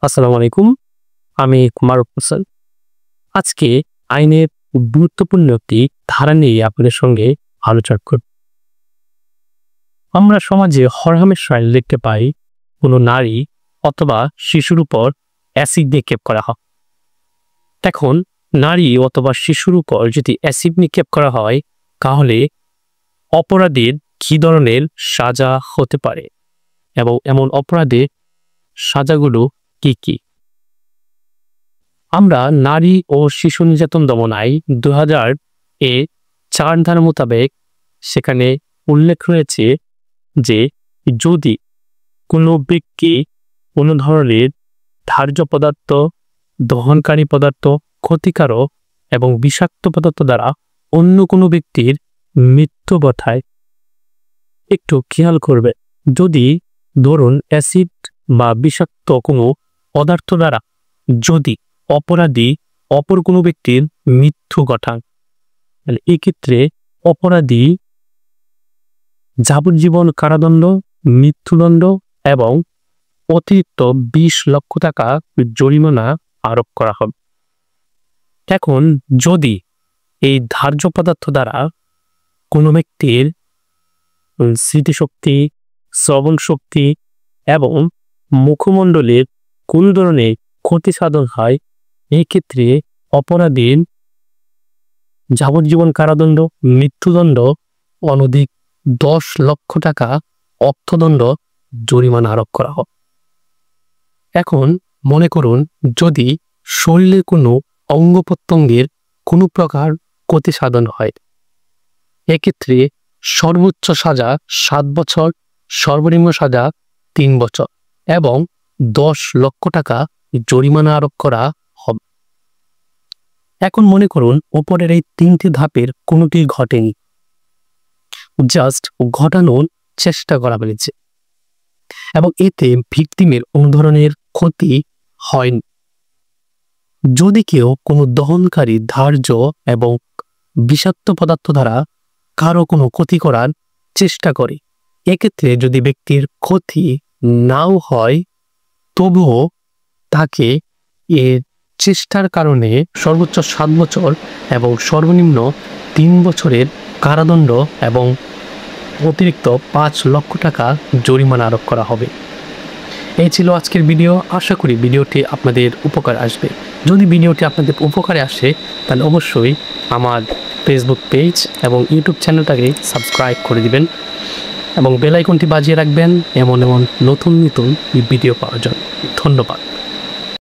আসসালামু আলাইকুম। আমি মারুফ হোসেন। আজকে আইনের গুরুত্বপূর্ণ একটি ধারা নিয়ে আপনাদের সঙ্গে আলোচনা করব। আমরা সমাজে হরহামেশাই দেখতে পাই কোনো নারী অথবা শিশুর উপর অ্যাসিড নিক্ষেপ করা হয়। এখন নারী অথবা শিশুর উপর যদি অ্যাসিড নিক্ষেপ করা হয় তাহলে অপরাধীর কী ধরনের সাজা হতে পারে এবং এমন অপরাধের সাজাগুলো কি কি? আমরা নারী ও শিশু নির্যাতন দমন আইন 2000-4 ধারা মোতাবেক সেখানে উল্লেখ রয়েছে যে যদি কোনো ব্যক্তি কোনো ধরনের ধার্য পদার্থ, দহনকারী পদার্থ, ক্ষতিকারক এবং বিষাক্ত পদার্থ দ্বারা অন্য কোনো ব্যক্তির মৃত্যু ঘটায়, একটু খেয়াল করবে, যদি ধরুন অ্যাসিড বা বিষাক্ত কোনো পদার্থ দ্বারা যদি অপরাধী অপর কোনো ব্যক্তির মৃত্যু ঘটান, তাহলে এক্ষেত্রে অপরাধী যাবজ্জীবন কারাদণ্ড, মৃত্যুদণ্ড এবং অতিরিক্ত 20 লক্ষ টাকা জরিমানা আরোপ করা হবে। এখন যদি এই ধার্য পদার্থ দ্বারা কোনো ব্যক্তির স্মৃতিশক্তি, শ্রবণ শক্তি এবং মুখমণ্ডলের কোন ধরনের ক্ষতি সাধন হয়, এই ক্ষেত্রে অপরাধীর যাবজ্জীবন কারাদণ্ড, মৃত্যুদণ্ড, অনধিক 10 লক্ষ টাকা অর্থদণ্ড জরিমানা আরোপ করা হয়। এখন মনে করুন যদি শরীরের কোনো অঙ্গ প্রত্যঙ্গের কোনো প্রকার ক্ষতি সাধন হয়, এক্ষেত্রে সর্বোচ্চ সাজা 7 বছর, সর্বনিম্ন সাজা 3 বছর এবং 10 লক্ষ টাকা জরিমানা আরোপ করা হবে। এখন মনে করুন ওপরের এই 3টি ধাপের কোনোটি ঘটেনি, জাস্ট ঘটানোর চেষ্টা করা হয়েছে এবং এতে ভিকটিমের কোনো ধরনের ক্ষতি হয়নি। যদি কেউ কোনো দহনকারী ধার্য এবং বিষাক্ত পদার্থ দ্বারা কারো কোনো ক্ষতি করার চেষ্টা করে, এক্ষেত্রে যদি ব্যক্তির ক্ষতি নাও হয় তবুও তাকে এর চেষ্টার কারণে সর্বোচ্চ 7 বছর এবং সর্বনিম্ন 3 বছরের কারাদণ্ড এবং অতিরিক্ত 5 লক্ষ টাকা জরিমানা আরোপ করা হবে। এই ছিল আজকের ভিডিও। আশা করি ভিডিওটি আপনাদের উপকার আসবে। যদি ভিডিওটি আপনাদের উপকারে আসে তাহলে অবশ্যই আমার ফেসবুক পেজ এবং ইউটিউব চ্যানেলটাকে সাবস্ক্রাইব করে দিবেন এবং বেল আইকনটি বাজিয়ে রাখবেন এমন নতুন ভিডিও পাওয়ার জন্য। ধন্যবাদ।